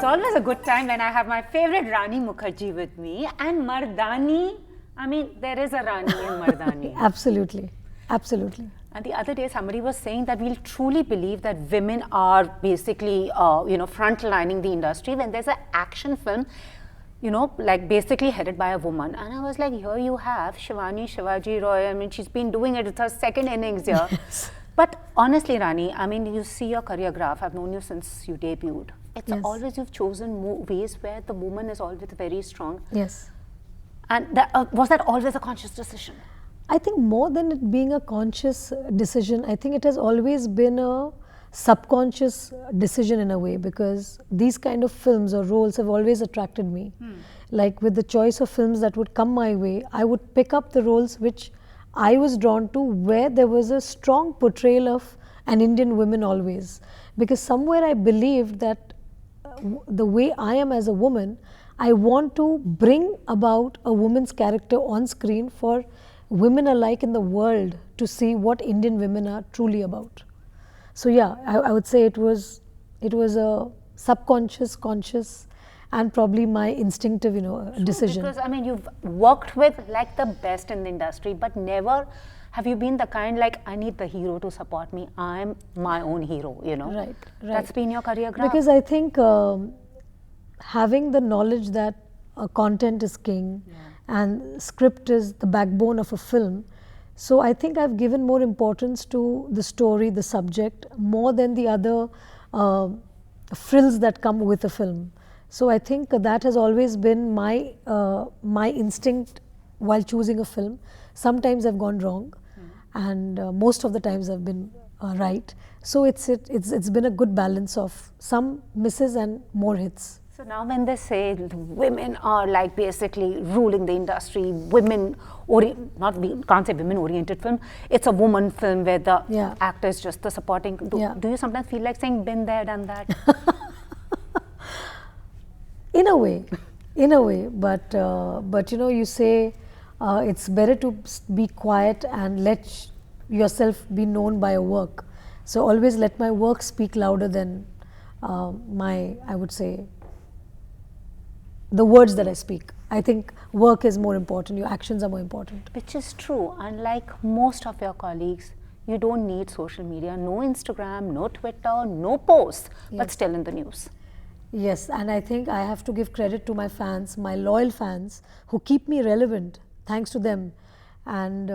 It's always a good time when I have my favorite Rani Mukerji with me. And Mardaani, I mean, there is a Rani in Mardaani. Absolutely. Absolutely. And the other day, somebody was saying that we'll truly believe that women are basically, frontlining the industry when there's an action film, like basically headed by a woman. And I was like, here you have Shivani Shivaji Roy. I mean, she's been doing it. It's her second innings here. Yes. But honestly, Rani, I mean, you see your career graph. I've known you since you debuted. It's always you've chosen movies where the woman is always very strong. Yes. And was that always a conscious decision? I think more than it being a conscious decision, I think it has always been a subconscious decision in a way, because these kind of films or roles have always attracted me. Like with the choice of films that would come my way, I would pick up the roles which I was drawn to, where there was a strong portrayal of an Indian woman always. Because somewhere I believed that the way I am as a woman, I want to bring about a woman's character on screen for women alike in the world to see what Indian women are truly about. So yeah, I would say it was a subconscious, conscious, and probably my instinctive, decision. Because I mean, you've worked with like the best in the industry, but never have you been the kind like, I need the hero to support me. I'm my own hero, Right. That's been your career graph. Because I think having the knowledge that content is king and script is the backbone of a film. So I think I've given more importance to the story, the subject, more than the other frills that come with a film. So I think that has always been my instinct while choosing a film. Sometimes I've gone wrong, and most of the times I've been right. So it's been a good balance of some misses and more hits. So now when they say women are like basically ruling the industry, can't say women oriented film, it's a woman film where the actor is just the supporting. Do you sometimes feel like saying been there, done that? In a way, but you say it's better to be quiet and let yourself be known by your work. So always let my work speak louder than I would say, the words that I speak. I think work is more important, your actions are more important. Which is true. Unlike most of your colleagues, you don't need social media, no Instagram, no Twitter, no posts, but still in the news. Yes, and I think I have to give credit to my fans, my loyal fans, who keep me relevant, thanks to them. And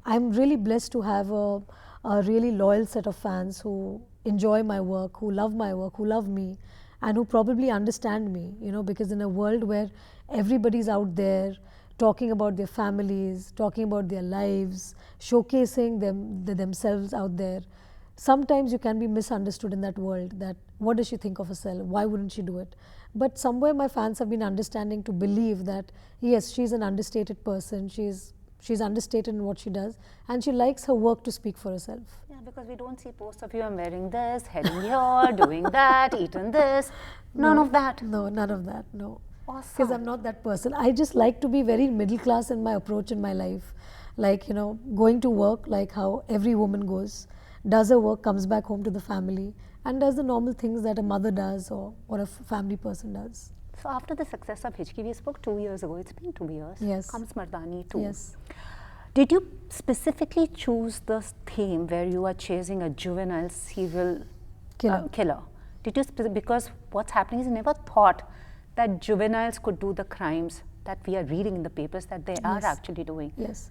I'm really blessed to have a really loyal set of fans who enjoy my work, who love my work, who love me, and who probably understand me, because in a world where everybody's out there talking about their families, talking about their lives, showcasing themselves out there, sometimes you can be misunderstood in that world, that what does she think of herself, why wouldn't she do it? But somewhere my fans have been understanding to believe that yes, she's an understated person, she's understated in what she does, and she likes her work to speak for herself. Yeah, because we don't see posts of you, I'm wearing this, heading here, doing that, eating this, none of that. No, none of that, no. Awesome. Because I'm not that person. I just like to be very middle class in my approach in my life. Like, going to work like how every woman goes, does her work, comes back home to the family, and does the normal things that a mother does or a family person does. So after the success of Hijki, we spoke 2 years ago, it's been 2 years, yes. Comes Mardaani too. Yes. Did you specifically choose the theme where you are chasing a juvenile serial killer? Did you, because what's happening is you never thought that juveniles could do the crimes that we are reading in the papers that they are actually doing. Yes.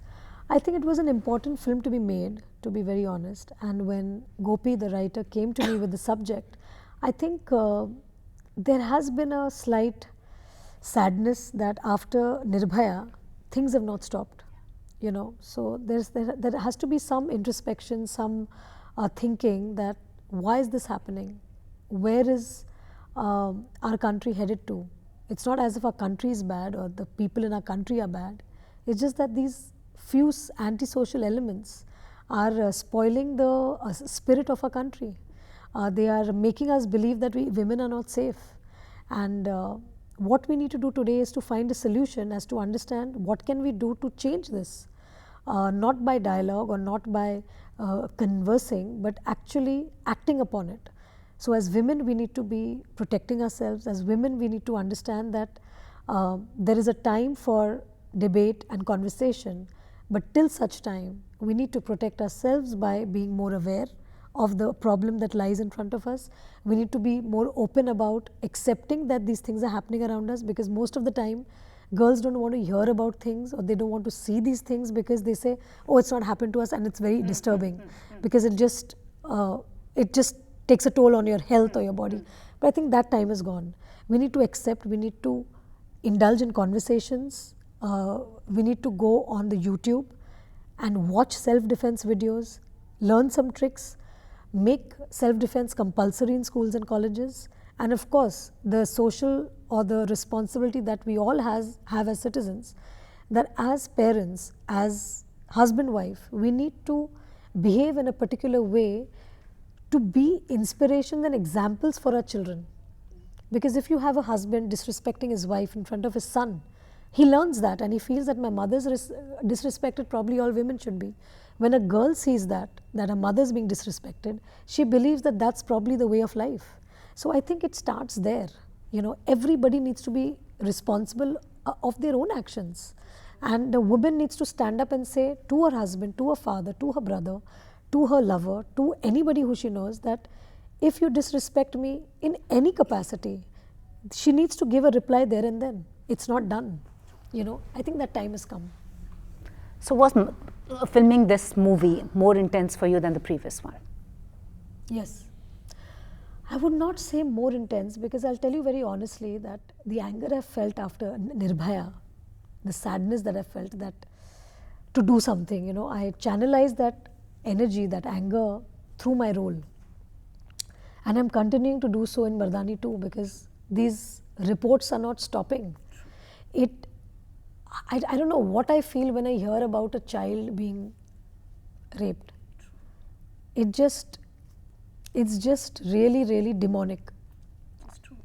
I think it was an important film to be made, to be very honest. And when Gopi, the writer, came to me with the subject, I think there has been a slight sadness that after Nirbhaya, things have not stopped. So there has to be some introspection, some thinking that why is this happening? Where is our country headed to? It's not as if our country is bad or the people in our country are bad. It's just that these few antisocial elements are spoiling the spirit of our country. They are making us believe that women are not safe. And what we need to do today is to find a solution as to understand what can we do to change this. Not by dialogue or not by conversing, but actually acting upon it. So as women, we need to be protecting ourselves. As women, we need to understand that there is a time for debate and conversation, but till such time, we need to protect ourselves by being more aware of the problem that lies in front of us. We need to be more open about accepting that these things are happening around us, because most of the time, girls don't want to hear about things, or they don't want to see these things because they say, oh, it's not happened to us, and it's very disturbing because it just takes a toll on your health or your body. But I think that time is gone. We need to accept, we need to indulge in conversations, we need to go on the YouTube and watch self-defense videos, learn some tricks, make self-defense compulsory in schools and colleges, and of course the social or the responsibility that we all have as citizens, that as parents, as husband-wife, we need to behave in a particular way to be inspiration and examples for our children. Because if you have a husband disrespecting his wife in front of his son, he learns that and he feels that my mother's disrespected, probably all women should be. When a girl sees that her mother is being disrespected, she believes that that's probably the way of life. So I think it starts there. You know, everybody needs to be responsible of their own actions. And the woman needs to stand up and say to her husband, to her father, to her brother, to her lover, to anybody who she knows, that if you disrespect me in any capacity, she needs to give a reply there and then. It's not done. You know, I think that time has come. So was filming this movie more intense for you than the previous one? Yes. I would not say more intense, because I'll tell you very honestly that the anger I felt after Nirbhaya, the sadness that I felt, that to do something, you know, I channelized that energy, that anger through my role. And I'm continuing to do so in Mardaani too, because these reports are not stopping. I don't know what I feel when I hear about a child being raped. It's just really, really demonic. That's true.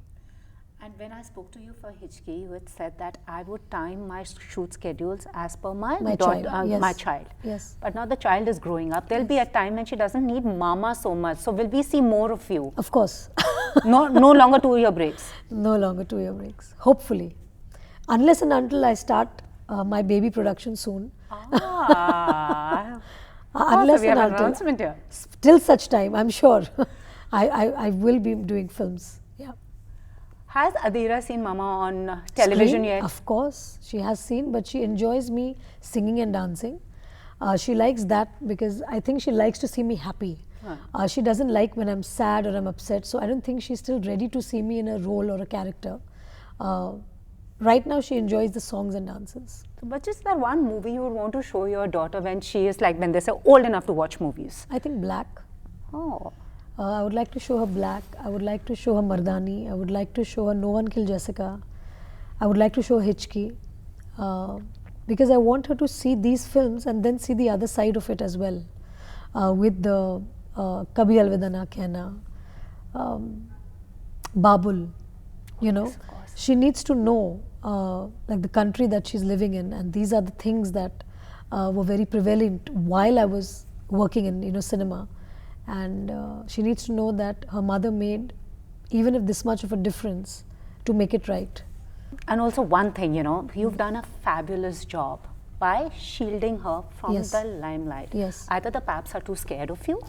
And when I spoke to you for Hichki, you had said that I would time my shoot schedules as per my child. Yes. My child. Yes. But now the child is growing up. There'll be a time when she doesn't need mama so much. So will we see more of you? Of course. No longer 2-year breaks. No longer 2-year breaks. Hopefully. Unless and until I start my baby production soon. Unless so we have an announcement here. Till such time, I'm sure I will be doing films. Yeah. Has Adira seen Mama on television yet? Of course, she has seen, but she enjoys me singing and dancing. She likes that because I think she likes to see me happy. She doesn't like when I'm sad or I'm upset, so I don't think she's still ready to see me in a role or a character. Right now, she enjoys the songs and dances. But just that one movie you would want to show your daughter when she is like, when they say old enough to watch movies? I think Black. Oh. I would like to show her Black. I would like to show her Mardaani. I would like to show her No One Killed Jessica. I would like to show her Hichki. Because I want her to see these films and then see the other side of it as well. With the Kabhi Alvida na Kehna, Babul, you know. Yes, she needs to know like the country that she's living in, and these are the things that were very prevalent while I was working in cinema. And she needs to know that her mother made even if this much of a difference to make it right. And also one thing, you've done a fabulous job by shielding her from the limelight. Yes. Either the paps are too scared of you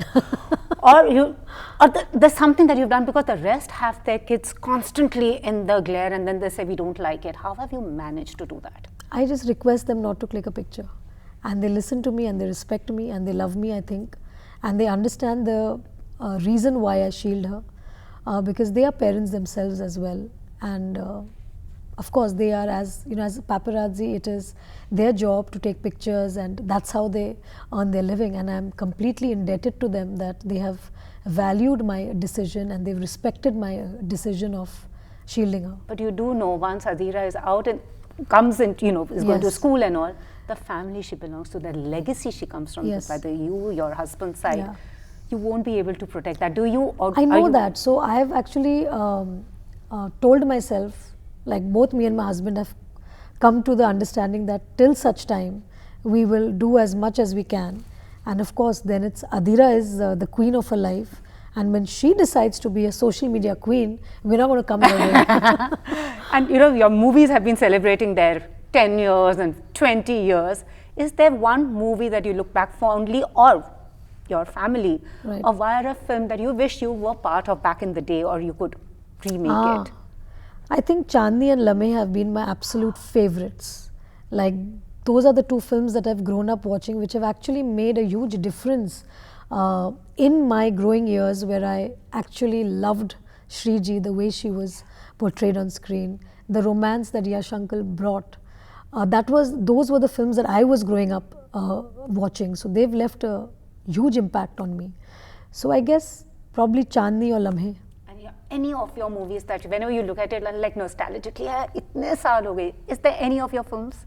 or there's something that you've done, because the rest have their kids constantly in the glare and then they say we don't like it. How have you managed to do that? I just request them not to click a picture, and they listen to me and they respect me and they love me, I think, and they understand the reason why I shield her, because they are parents themselves as well. And of course, they are, as paparazzi, it is their job to take pictures, and that's how they earn their living. And I'm completely indebted to them that they have valued my decision and they've respected my decision of shielding her. But you do know, once Adira is out and comes in, is going to school and all, the family she belongs to, the legacy she comes from, whether your husband's side, you won't be able to protect that. Do you? Or I know that. So I have actually told myself, like both me and my husband have come to the understanding that till such time we will do as much as we can. And of course then it's Adira is the queen of her life, And when she decides to be a social media queen, we're not going to come her way. And you know, your movies have been celebrating their 10 years and 20 years. Is there one movie that you look back fondly, or your family, Right. or via a film that you wish you were part of back in the day, or you could remake it? I think Chandni and Lamhe have been my absolute favorites. Like, those are the two films that I've grown up watching, which have actually made a huge difference in my growing years, where I actually loved Shriji, the way she was portrayed on screen, the romance that Yash uncle brought. Those were the films that I was growing up watching. So they've left a huge impact on me. So I guess probably Chandni or Lamhe. And any of your movies that whenever you look at it like nostalgically, itne saal ho gaye. Is there any of your films?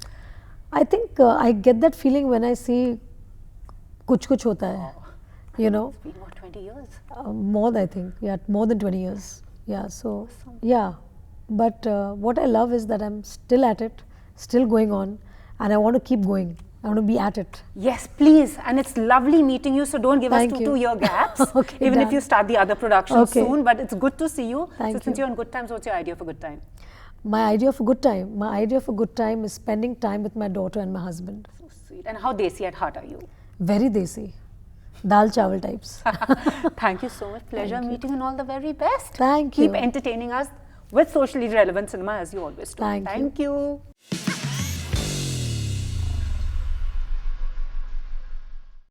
I think I get that feeling when I see Kuch Kuch Hota Hai. You know, It's been what, 20 years? more I think, yeah, more than 20 years. Yeah, so yeah. But what I love is that I'm still at it, still going on, and I want to keep going. I want to be at it. Yes, please. And it's lovely meeting you. So don't give Thank us you. 2-year gaps, Okay, even if done. you start the other production Okay. soon. But it's good to see you. Thank So since you. you're on Good Times, what's your idea for Good Time? My idea for good time is spending time with my daughter and my husband. So sweet. And how desi at heart are you? Very desi. Dal chawal types. Thank you so much. Pleasure meeting you and all the very best. Thank Keep you. entertaining us with socially relevant cinema as you always do. Thank you. Thank you.